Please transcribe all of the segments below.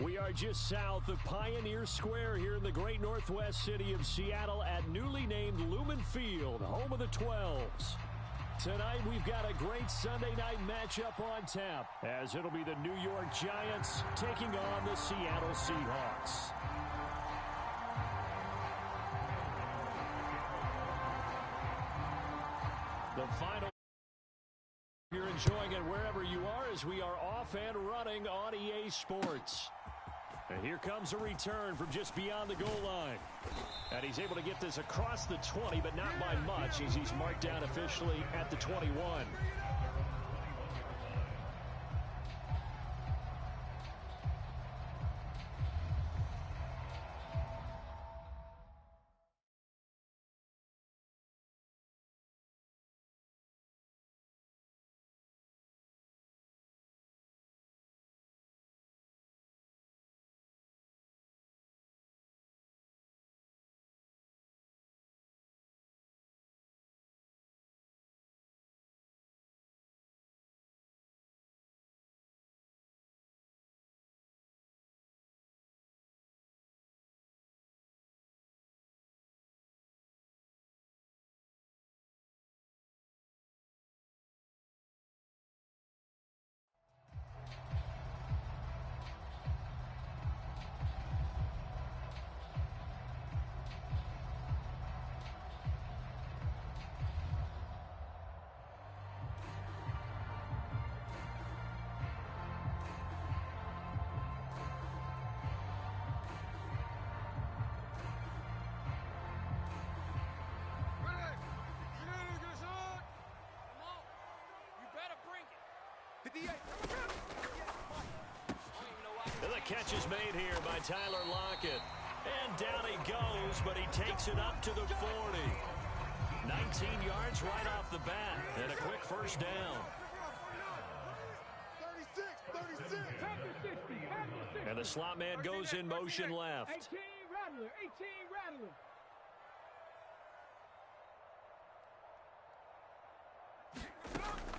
We are just south of Pioneer Square here in the great northwest city of Seattle at newly named Lumen Field, home of the 12s. Tonight we've got a great Sunday night matchup on tap, as it'll be the New York Giants taking on the Seattle Seahawks. The final. You're enjoying it wherever you are as we are off and running on EA Sports. And here comes a return from just beyond the goal line. And he's able to get this across the 20, but not by much as he's marked down officially at the 21. The catch is made here by Tyler Lockett. And down he goes, but he takes it up to the 40. 19 yards right off the bat, and a quick first down. 36. And the slot man goes in motion left. 18 Rattler.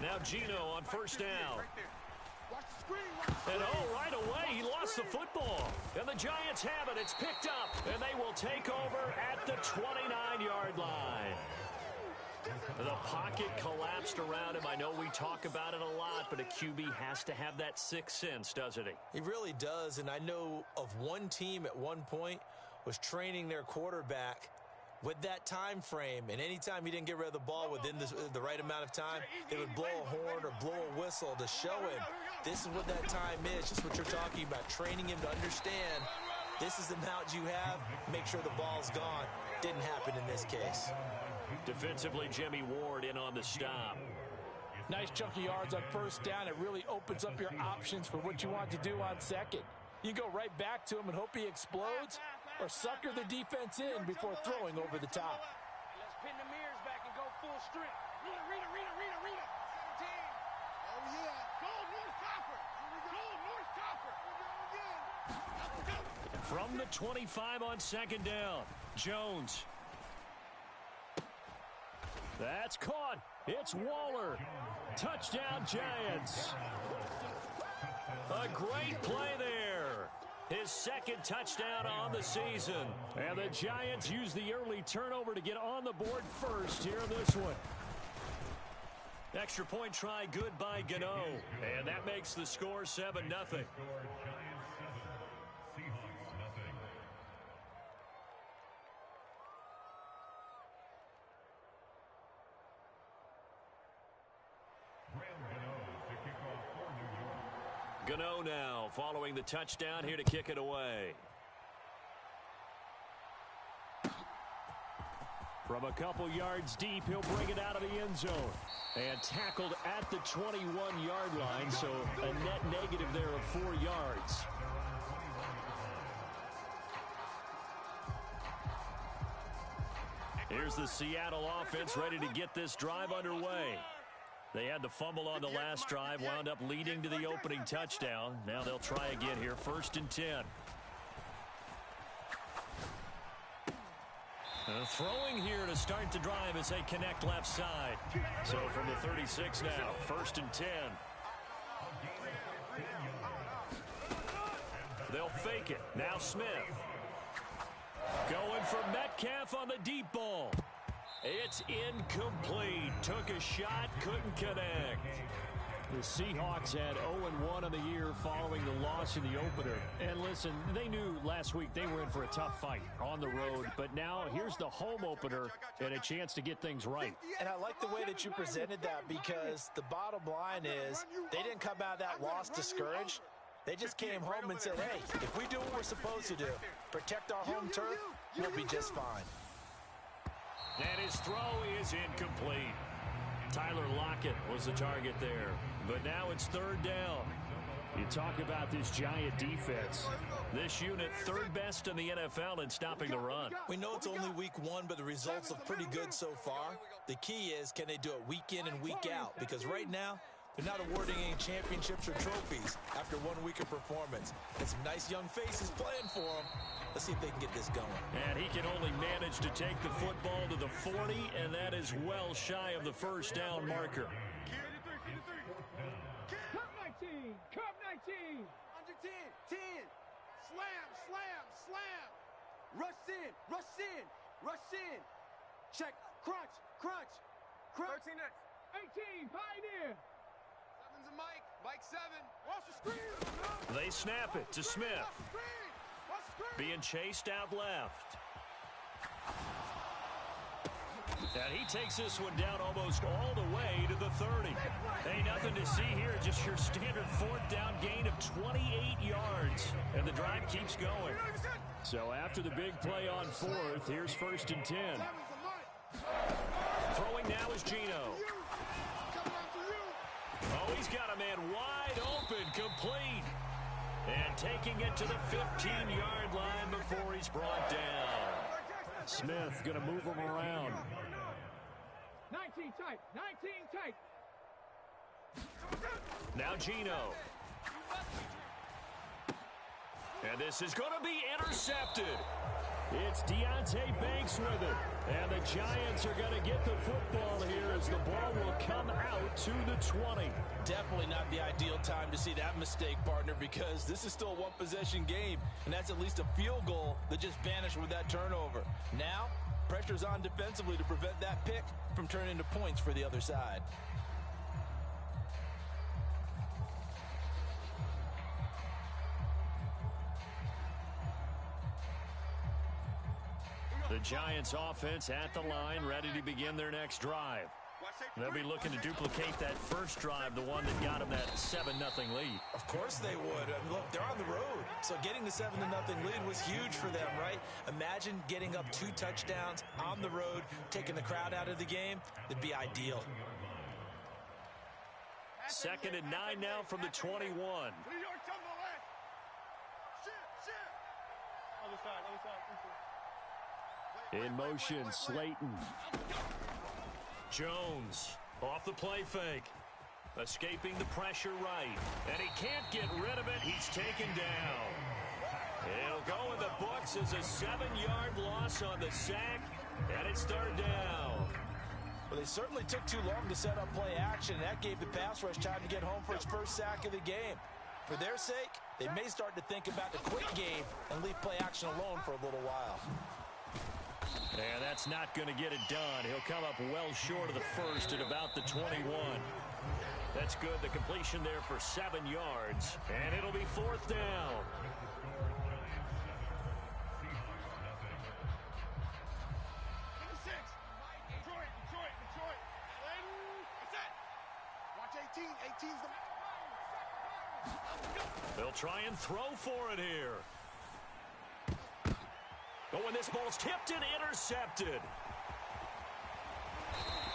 Now Gino on first down. Watch the screen. And right away, he lost the football. And the Giants have it. It's picked up. And they will take over at the 29-yard line. The pocket collapsed around him. I know we talk about it a lot, but a QB has to have that sixth sense, doesn't he? He really does, and I know of one team at one point was training their quarterback with that time frame, and anytime he didn't get rid of the ball within the right amount of time, they would blow a horn or blow a whistle to show him this is what that time is, just what you're talking about, training him to understand this is the amount you have, make sure the ball's gone. Didn't happen in this case. Defensively, Jimmy Ward in on the stop. Nice chunky yards on first down. It really opens up your options for what you want to do on second. You go right back to him and hope he explodes, or sucker the defense in before throwing over the top. Let's pin the mirrors back and go full strength. Rita. 17. Oh, yeah. Gold North Copper. From the 25 on second down, Jones. That's caught. It's Waller. Touchdown, Giants. A great play there. His second touchdown on the season. And the Giants use the early turnover to get on the board first here in this one. Extra point try good by Gano. And that makes the score 7-0. Gano now following the touchdown here to kick it away. From a couple yards deep, he'll bring it out of the end zone. And tackled at the 21-yard line, so a net negative there of 4 yards. Here's the Seattle offense ready to get this drive underway. They had the fumble on the last drive, wound up leading to the opening touchdown. Now they'll try again here, 1st and 10. Throwing here to start the drive as they connect left side. So from the 36 now, 1st and 10. They'll fake it. Now Smith. Going for Metcalf on the deep ball. It's incomplete. Took a shot, couldn't connect. The Seahawks had 0-1 on the year following the loss in the opener. And listen, they knew last week they were in for a tough fight on the road. But now here's the home opener and a chance to get things right. And I like the way that you presented that, because the bottom line is they didn't come out of that loss discouraged. They just came home and said, hey, if we do what we're supposed to do, protect our home turf, we'll be just fine. And his throw is incomplete. Tyler Lockett was the target there. But now it's third down. You talk about this Giant defense. This unit, third best in the NFL in stopping the run. We know it's only week one, but the results look pretty good so far. The key is, can they do it week in and week out? Because right now, they're not awarding any championships or trophies after 1 week of performance. And some nice young faces playing for them. Let's see if they can get this going. And he can only manage to take the football to the 40, and that is well shy of the first down marker. Cup 19. Cup 19. Under 10. 10. Slam, slam, slam. Rush in, rush in, rush in. Check. Crunch, crunch, crunch. 13 next. 18. Pioneer. 7's a Mike. Mike 7. Watch the screen. They snap it to Smith. Being chased out left. And he takes this one down almost all the way to the 30. Hey, nothing to see here. Just your standard fourth down gain of 28 yards. And the drive keeps going. So after the big play on fourth, here's 1st and 10. Throwing now is Geno. Oh, he's got a man wide open, complete. And taking it to the 15-yard line before he's brought down. Smith going to move him around. 19 tight, 19 tight. Now Geno. And this is going to be intercepted. It's Deonte Banks with it. And the Giants are going to get the football here as the ball will come out to the 20. Definitely not the ideal time to see that mistake, partner, because this is still a one-possession game, and that's at least a field goal that just vanished with that turnover. Now, pressure's on defensively to prevent that pick from turning into points for the other side. The Giants offense at the line, ready to begin their next drive. They'll be looking to duplicate that first drive, the one that got them that 7-0 lead. Of course they would. I mean, look, they're on the road. So getting the 7-0 lead was huge for them, right? Imagine getting up 2 touchdowns on the road, taking the crowd out of the game. It'd be ideal. 2nd and 9 now from the 21. In motion, Slayton. Jones off the play fake. Escaping the pressure right. And he can't get rid of it. He's taken down. It'll go in the books as a 7-yard loss on the sack. And it's 3rd down. Well, they certainly took too long to set up play action. And that gave the pass rush time to get home for its first sack of the game. For their sake, they may start to think about the quick game and leave play action alone for a little while. And that's not going to get it done. He'll come up well short of the first at about the 21. That's good. The completion there for 7 yards. And it'll be 4th down. They'll try and throw for it here. Oh, and this ball's tipped and intercepted.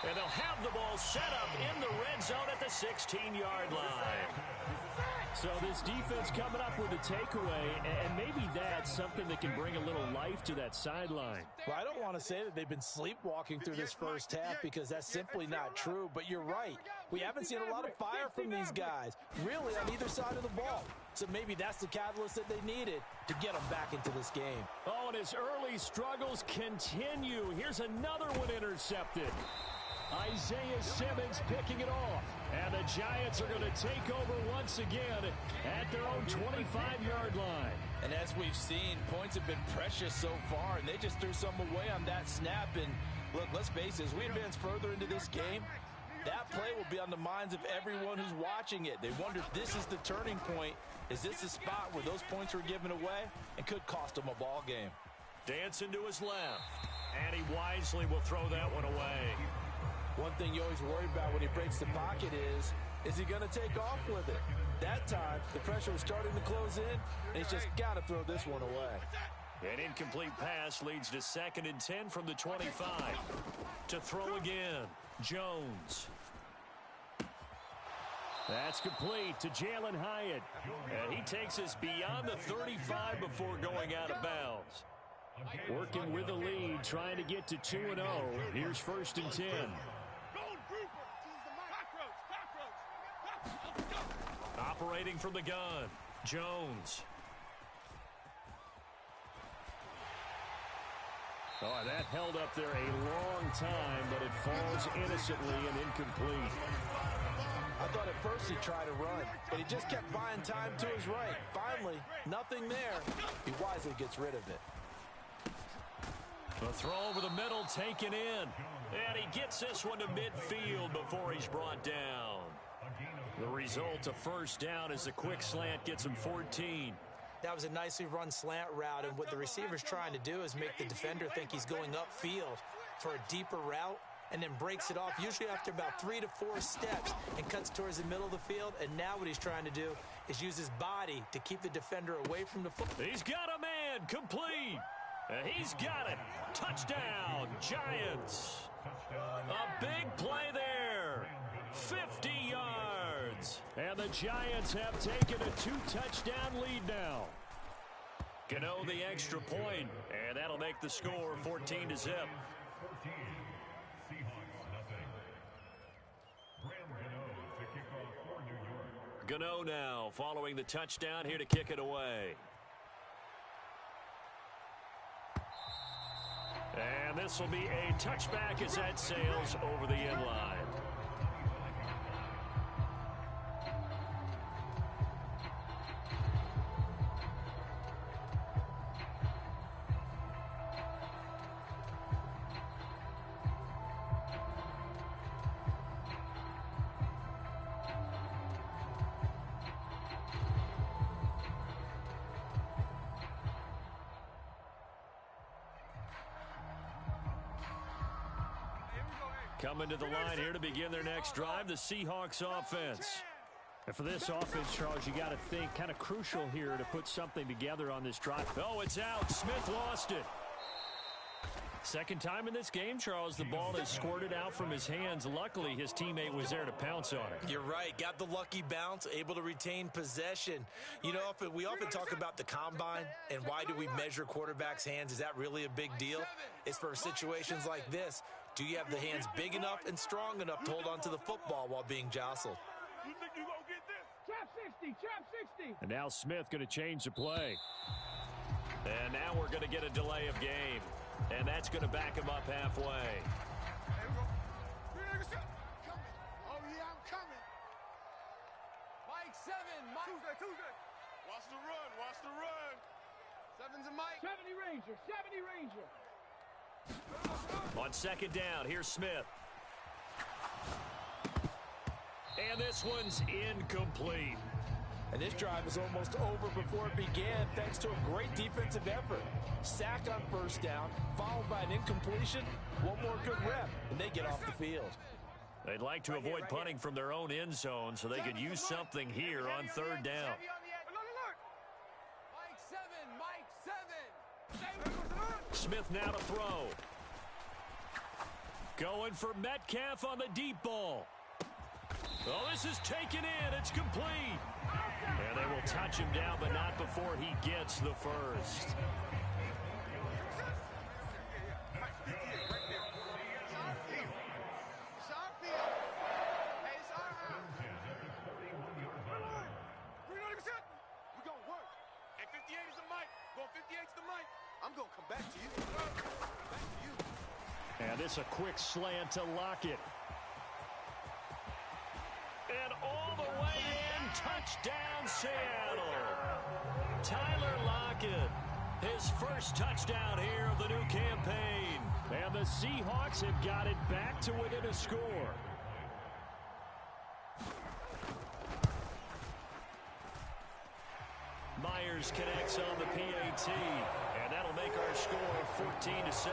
And they'll have the ball set up in the red zone at the 16-yard line. So this defense coming up with a takeaway, and maybe that's something that can bring a little life to that sideline. Well, I don't want to say that they've been sleepwalking through this first half because that's simply not true, but you're right. We haven't seen a lot of fire from these guys, really, on either side of the ball. So maybe that's the catalyst that they needed to get them back into this game. Oh, and his early struggles continue. Here's another one intercepted. Isaiah Simmons picking it off. And the Giants are going to take over once again at their own 25-yard line. And as we've seen, points have been precious so far, and they just threw some away on that snap. And look, let's face it, as we advance further into this game, that play will be on the minds of everyone who's watching it. They wonder if this is the turning point. Is this the spot where those points were given away and could cost them a ball game? Dancing to his left, and he wisely will throw that one away. One thing you always worry about when he breaks the pocket is he going to take off with it? That time, the pressure was starting to close in, and he's just got to throw this one away. An incomplete pass leads to 2nd and 10 from the 25. To throw again, Jones. That's complete to Jalen Hyatt. And he takes us beyond the 35 before going out of bounds. Working with the lead, trying to get to 2-0. Here's 1st and 10. Operating from the gun, Jones. Oh, that held up there a long time, but it falls innocently and incomplete. I thought at first he'd try to run, but he just kept buying time to his right. Finally, nothing there. He wisely gets rid of it. The throw over the middle taken in. And he gets this one to midfield before he's brought down. The result, a 1st down, as a quick slant gets him 14. That was a nicely run slant route, and what the receiver's trying to do is make the defender think he's going upfield for a deeper route, and then breaks it off, usually after about 3 to 4 steps, and cuts towards the middle of the field. And now what he's trying to do is use his body to keep the defender away from the football. He's got a man, complete. He's got it. Touchdown, Giants. A big play there. 50 yards. And the Giants have taken a 2-touchdown lead now. Gano the extra point, and that'll make the score 14-0. Gano now following the touchdown here to kick it away. And this will be a touchback as that sails over the end line. Coming to the line here to begin their next drive, the Seahawks offense. And for this offense, Charles, you got to think kind of crucial here to put something together on this drive. Oh, it's out. Smith lost it. Second time in this game, Charles, the ball has squirted out from his hands. Luckily, his teammate was there to pounce on it. You're right. Got the lucky bounce, able to retain possession. You know, we often talk about the combine and why do we measure quarterbacks' hands. Is that really a big deal? It's for situations like this. Do you have the hands big enough and strong enough to hold on to the football while being jostled? You think you gonna get this? Trap 60, trap 60. And now Smith going to change the play. And now we're going to get a delay of game. And that's going to back him up halfway. Here we go. Coming. Oh, yeah, I'm coming. Mike 7. Mike. Tuesday. Watch the run. Watch the run. 7's a Mike. 70 Ranger. 70 Ranger. On second down, here's Smith. And this one's incomplete. And this drive is almost over before it began thanks to a great defensive effort. Sack on 1st down, followed by an incompletion. One more good rep, and they get off the field. They'd like to avoid punting from their own end zone so they could use something here on 3rd down. Mike 7. Smith now to throw. Going for Metcalf on the deep ball. Oh, this is taken in. It's complete. And they will touch him down, but not before he gets the first. I'm going to come back to you. And this a quick slant to Lockett. Touchdown, Seattle. Tyler Lockett, his first touchdown here of the new campaign. And the Seahawks have got it back to within a score. Myers connects on the PAT, and that'll make our score 14-7.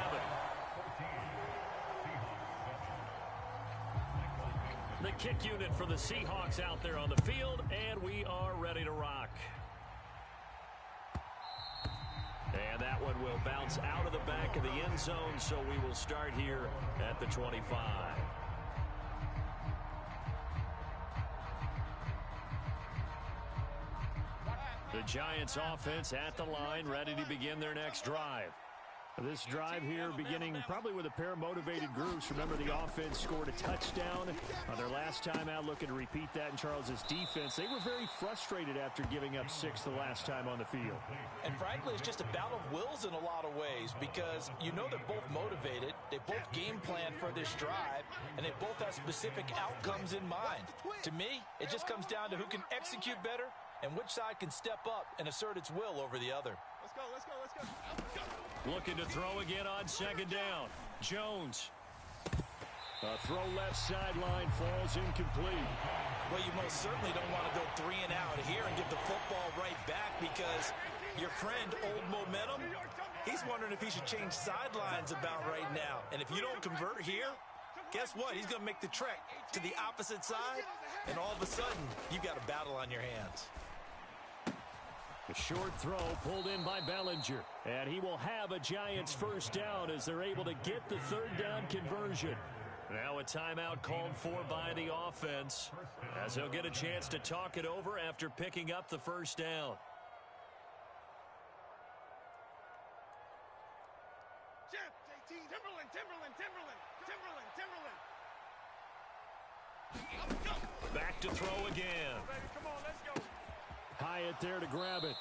The kick unit for the Seahawks out there on the field, and we are ready to rock. And that one will bounce out of the back of the end zone, so we will start here at the 25. The Giants offense at the line, ready to begin their next drive. This drive here beginning probably with a pair of motivated groups. Remember, the offense scored a touchdown on their last time out, looking to repeat that in Charles's defense. They were very frustrated after giving up 6 the last time on the field. And frankly, it's just a battle of wills in a lot of ways, because you know they're both motivated, they both game plan for this drive, and they both have specific outcomes in mind. To me, it just comes down to who can execute better and which side can step up and assert its will over the other. Let's go, let's go, let's go. Looking to throw again on second down. Jones. A throw left sideline, falls incomplete. Well, you most certainly don't want to go 3 and out here and give the football right back, because your friend, Old Momentum, he's wondering if he should change sidelines about right now. And if you don't convert here, guess what? He's going to make the trek to the opposite side, and all of a sudden, you've got a battle on your hands. A short throw pulled in by Bellinger. And he will have a Giants first down as they're able to get the third down conversion. Now a timeout called for by the offense, as they'll get a chance to talk it over after picking up the first down. Jeff, JT, Timberland, Timberland, Timberland, Timberland. Back to throw again. Come on, let's go. Hyatt there to grab it.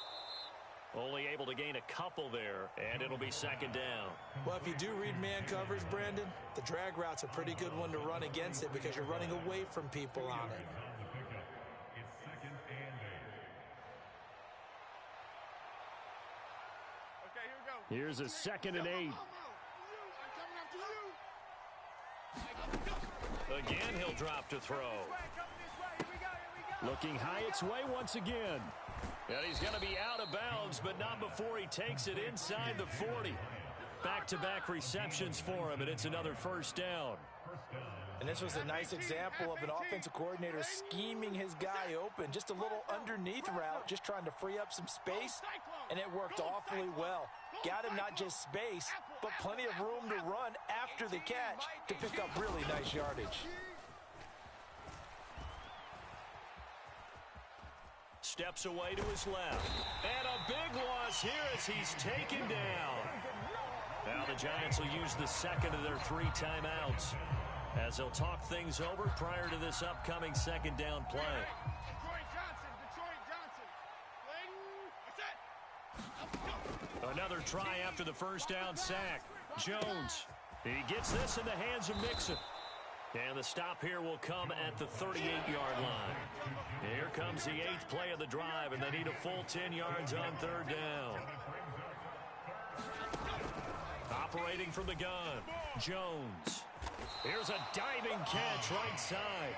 Only able to gain a couple there, and it'll be second down. Well, if you do read man coverage, Brandon, the drag route's a pretty good one to run against it, because you're running away from people on it. Okay, here we go. Here's a 2nd and 8. I'm coming after you. Again, he'll drop to throw. Looking Hyatt's way once again. And he's going to be out of bounds, but not before he takes it inside the 40. Back-to-back receptions for him, and it's another first down. And this was a nice example of an offensive coordinator scheming his guy open. Just a little underneath route, just trying to free up some space, and it worked awfully well. Got him not just space, but plenty of room to run after the catch to pick up really nice yardage. Steps away to his left. And a big loss here as he's taken down. Now the Giants will use the second of their 3 timeouts, as they'll talk things over prior to this upcoming second down play. Another try after the first down sack. Jones. He gets this in the hands of Mixon. And the stop here will come at the 38-yard line. Here comes the 8th play of the drive, and they need a full 10 yards on third down. Operating from the gun, Jones. Here's a diving catch right side.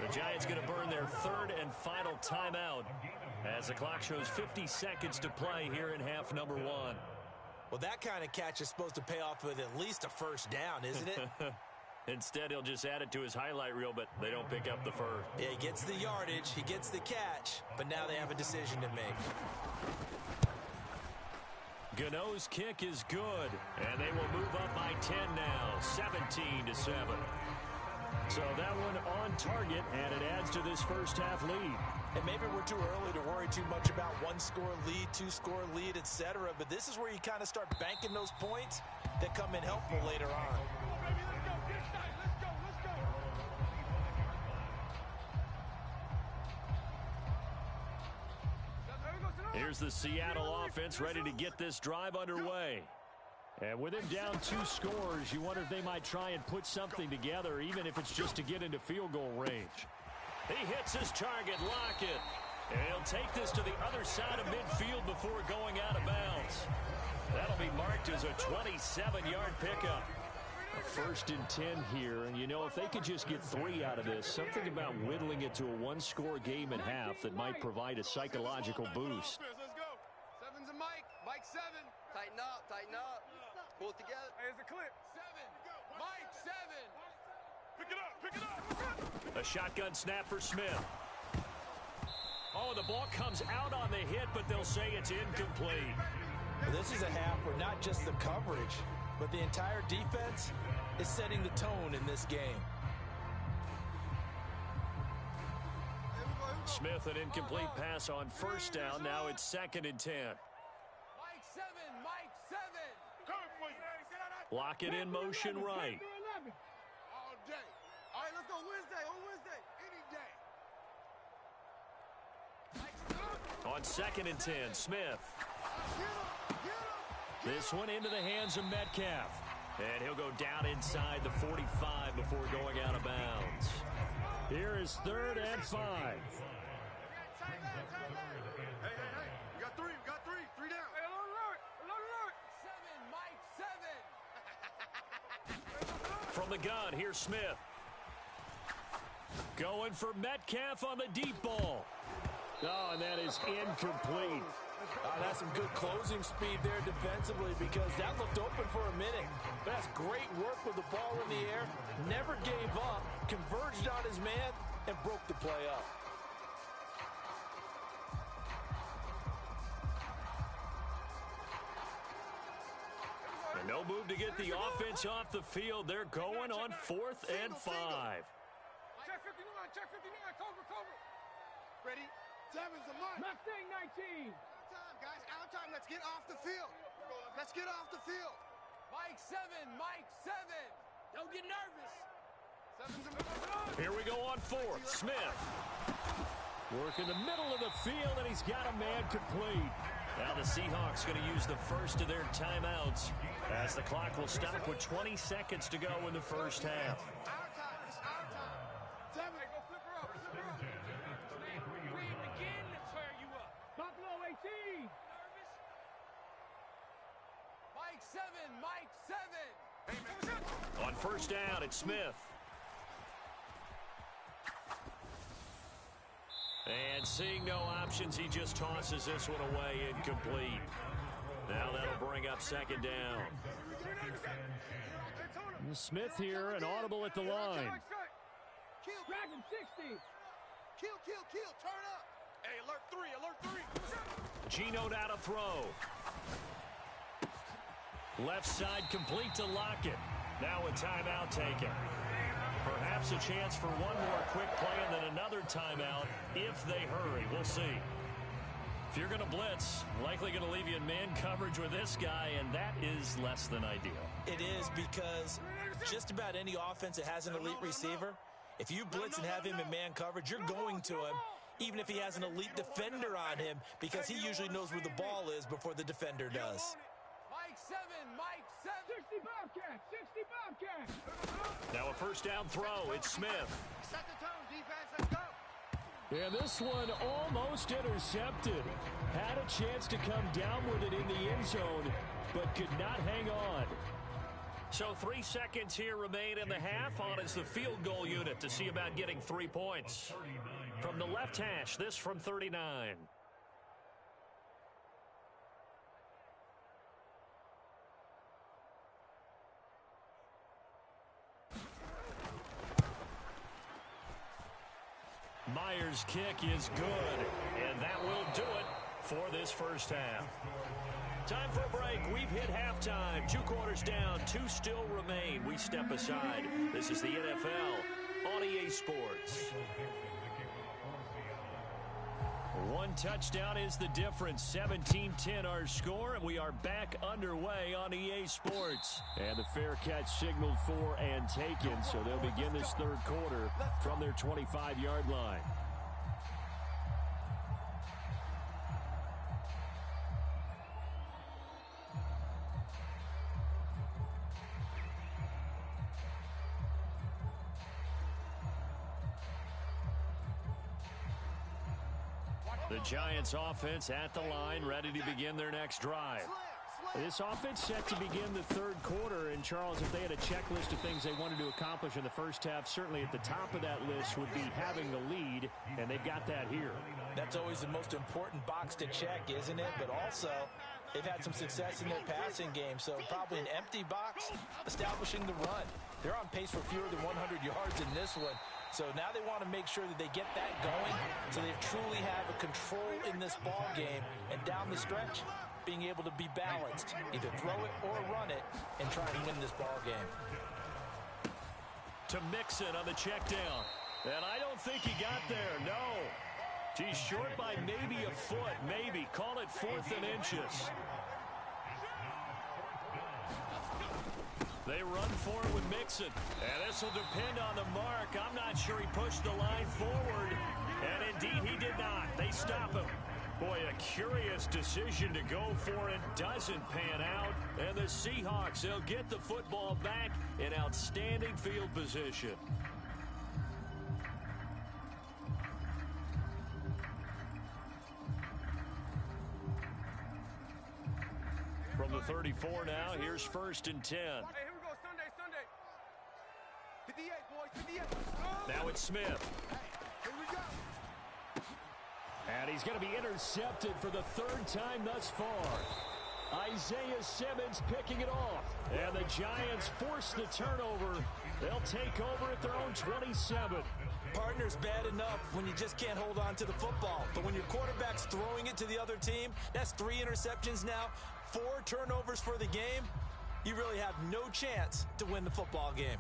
The Giants going to burn their 3rd and final timeout as the clock shows 50 seconds to play here in half number 1. Well, that kind of catch is supposed to pay off with at least a first down, isn't it? Instead, he'll just add it to his highlight reel, but they don't pick up the first. Yeah, he gets the yardage, he gets the catch, but now they have a decision to make. Gano's kick is good, and they will move up by 10 now, 17-7. So that one on target, and it adds to this first half lead. And maybe we're too early to worry too much about 1-score lead, 2-score lead, etc. But this is where you kind of start banking those points that come in helpful later on. Here's the Seattle offense ready to get this drive underway. And with him down 2 scores, you wonder if they might try and put something together, even if it's just to get into field goal range. He hits his target, Lockett. And take this to the other side of midfield before going out of bounds. That'll be marked as a 27-yard pickup. A 1st and 10 here, and you know, if they could just get 3 out of this, something about whittling it to a one-score game at half that might provide a psychological boost. Let's go. 7's a Mike. Mike 7. Tighten up, tighten up. Pull it together. Hey, here's the clip. 7. Mike 7. Pick it up, pick it up. A shotgun snap for Smith. Oh, the ball comes out on the hit, but they'll say it's incomplete. This is a half where not just the coverage, but the entire defense is setting the tone in this game. Smith, an incomplete pass on 1st down. Now it's 2nd and 10. Mike 7, Mike 7. Block it in motion right. All day. All right, let's go Wednesday, on Wednesday, any day. On 2nd and 10, Smith. This one into the hands of Metcalf. And he'll go down inside the 45 before going out of bounds. Here is 3rd and 5. Hey. We got 3, 3 down. Hey, alert. 7, Mike 7. From the gun, here's Smith. Going for Metcalf on the deep ball. Oh, and that is incomplete. That's some good closing speed there defensively, because that looked open for a minute. That's great work with the ball in the air. Never gave up, converged on his man, and broke the play up. And no move to get the offense off the field. They're going on 4th and 5. Check 59, check 59, cover. Ready? 7's a mark. Mustang 19. Out time, guys, out time. Let's get off the field. Let's get off the field. Mike 7, Mike 7. Don't get nervous. 7's a mark. Here we go on 4th. Smith. Work in the middle of the field, and he's got a man complete. Now the Seahawks going to use the first of their timeouts as the clock will stop with 20 seconds to go in the 1st half. Our time. It's our time. 7. Hey, go flip her up. Breathe again to tear you up. Buffalo 18. Nervous? Mike 7, Mike 7. On 1st down, it's Smith. And seeing no options, he just tosses this one away, incomplete. Now that'll bring up 2nd down. Smith here, an audible at the line. Kill, Dragon 60. Kill, turn up. Hey, alert 3. Gino now to throw. Left side complete to Lockett. Now a timeout taken. Perhaps a chance for one more quick play and then another timeout if they hurry. We'll see. If you're going to blitz, likely going to leave you in man coverage with this guy, and that is less than ideal. It is, because just about any offense that has an elite receiver, if you blitz and have him in man coverage, you're going to him, even if he has an elite defender on him, because he usually knows where the ball is before the defender does. Mike 7, Mike 7. 60 Bobcats. Now a 1st down throw. It's Smith. Set the tone, defense. Let's go. And this one almost intercepted. Had a chance to come down with it in the end zone, but could not hang on. So 3 seconds here remain in the half. On is the field goal unit to see about getting 3 points. From the left hash, this from 39. Myers' kick is good, and that will do it for this 1st half. Time for a break. We've hit halftime. 2 quarters down, 2 still remain. We step aside. This is the NFL on EA Sports. 1 touchdown is the difference. 17-10 our score, and we are back underway on EA Sports. And the fair catch signaled for and taken, so they'll begin this 3rd quarter from their 25-yard line. The Giants offense at the line, ready to begin their next drive. This offense set to begin the third quarter. And, Charles, if they had a checklist of things they wanted to accomplish in the first half, certainly at the top of that list would be having the lead, and they've got that here. That's always the most important box to check, isn't it? But also, they've had some success in their passing game, so probably an empty box establishing the run. They're on pace for fewer than 100 yards in this one. So now they want to make sure that they get that going so they truly have a control in this ball game, and down the stretch, being able to be balanced, either throw it or run it, and try and win this ball game. To Mixon on the check down. And I don't think he got there, no. He's short by maybe a foot, maybe. Call it 4th and inches. They run for it with Mixon. And this will depend on the mark. I'm not sure he pushed the line forward. And indeed he did not. They stop him. Boy, a curious decision to go for it. Doesn't pan out. And the Seahawks, they'll get the football back in outstanding field position. From the 34 now, here's 1st and 10. Hey, here we go, Sunday. 58, boys, 58. Now it's Smith. Hey, here we go. And he's going to be intercepted for the 3rd time thus far. Isaiah Simmons picking it off. And the Giants force the turnover. They'll take over at their own 27. Partner's bad enough when you just can't hold on to the football. But when your quarterback's throwing it to the other team, that's 3 interceptions now, 4 turnovers for the game. You really have no chance to win the football game.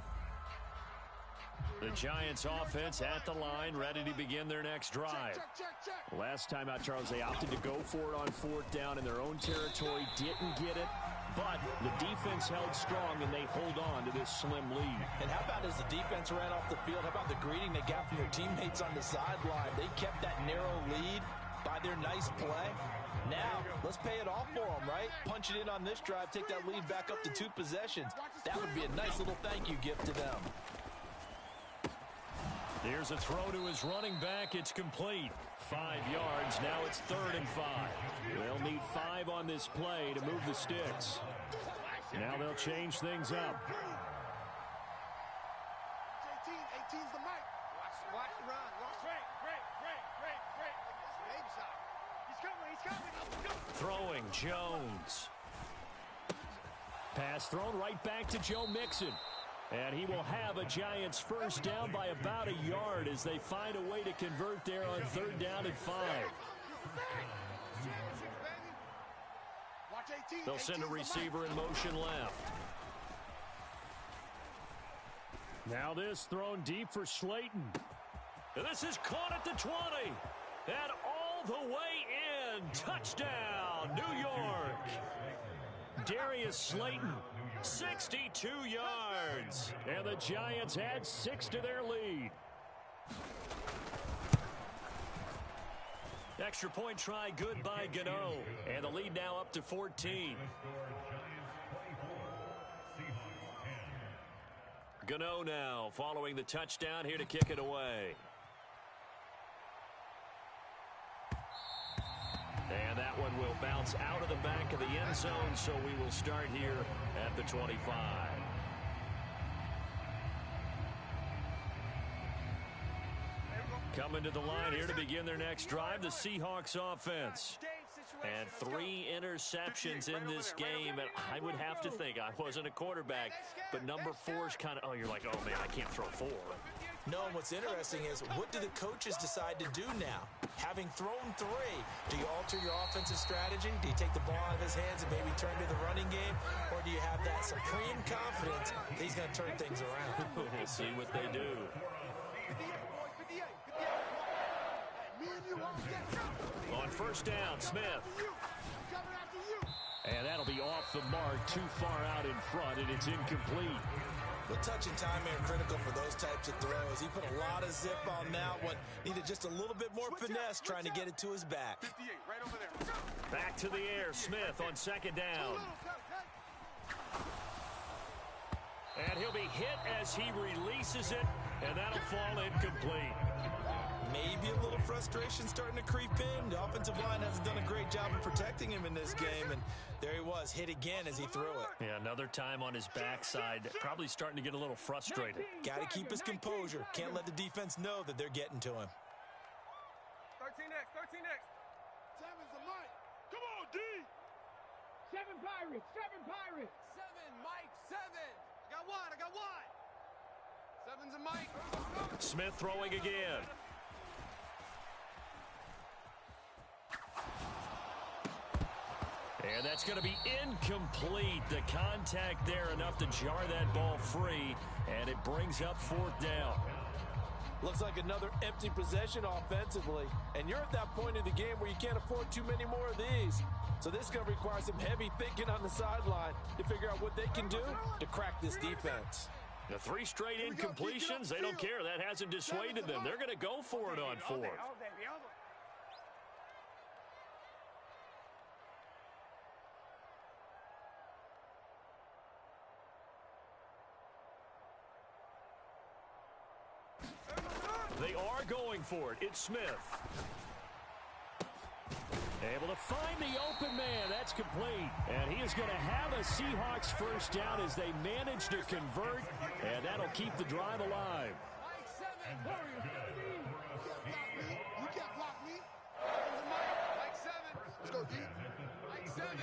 The Giants offense at the line, ready to begin their next drive. Check. Last time out, Charles, they opted to go for it on 4th down in their own territory. Didn't get it, but the defense held strong, and they hold on to this slim lead. And how about as the defense ran off the field, how about the greeting they got from their teammates on the sideline? They kept that narrow lead by their nice play. Now, let's pay it off for them, right? Punch it in on this drive, take that lead back up to 2 possessions. That would be a nice little thank you gift to them. Here's a throw to his running back. It's complete. 5 yards. Now it's 3rd and 5. They'll need 5 on this play to move the sticks. Now they'll change things up. 18's the mic. Watch the run. Great. He's coming. Throwing Jones. Pass thrown right back to Joe Mixon. And he will have a Giants 1st down by about a yard as they find a way to convert there on 3rd down and 5. They'll send a receiver in motion left. Now this thrown deep for Slayton. And this is caught at the 20. And all the way in. Touchdown, New York. Darius Slayton. 62 yards. And the Giants add 6 to their lead. Extra point try good by Gano. And the lead now up to 14. Gano now following the touchdown here to kick it away. And that one will bounce out of the back of the end zone, so we will start here at the 25. Coming to the line here to begin their next drive, the Seahawks offense. And 3 interceptions in this game, and I would have to think, I wasn't a quarterback, but number 4 is kind of, you're like, oh man, I can't throw 4. No, and what's interesting is, what do the coaches decide to do now? Having thrown 3, do you alter your offensive strategy? Do you take the ball out of his hands and maybe turn to the running game? Or do you have that supreme confidence that he's going to turn things around? We'll see what they do. On 1st down, Smith. And that'll be off the mark, too far out in front, and it's incomplete. But touch and time are critical for those types of throws. He put a lot of zip on that one. Needed just a little bit more finesse trying to get it to his back. 58, right over there. Back to the air, Smith on 2nd down. And he'll be hit as he releases it, and that'll fall incomplete. maybe a little frustration starting to creep in. The offensive line hasn't done a great job of protecting him in this game, and there he was, hit again as he threw it. Yeah, another time on his backside, probably starting to get a little frustrated. Got to keep his composure. Can't let the defense know that they're getting to him. 13X, 13X. 7's the Mike. Come on, D. 7 Pirates, 7 Pirates. 7, Mike, 7. I got wide. 7's a Mike. Smith throwing again. And that's going to be incomplete. The contact there enough to jar that ball free, and it brings up 4th down. Looks like another empty possession offensively, and you're at that point in the game where you can't afford too many more of these. So this is going to require some heavy thinking on the sideline to figure out what they can do to crack this defense. The 3 straight incompletions, they don't care. That hasn't dissuaded them. They're going to go for it on 4th. They are going for it. It's Smith. Able to find the open man. That's complete. And he is going to have a Seahawks first down as they manage to convert. And that'll keep the drive alive. Mike 7. You can't block me. Mike 7. Let's go, D. Mike 7. 7.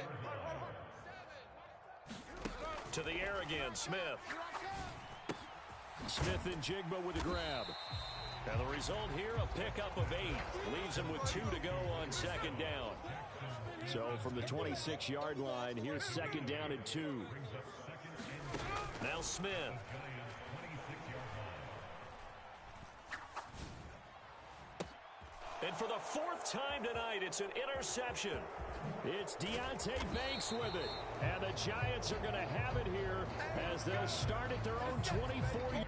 To the air again, Smith. Smith and Jigba with the grab. And the result here, a pickup of 8. Leaves him with 2 to go on 2nd down. So from the 26-yard line, here's 2nd down and 2. Now Smith. And for the 4th time tonight, it's an interception. It's Deonte Banks with it. And the Giants are going to have it here as they'll start at their own 24.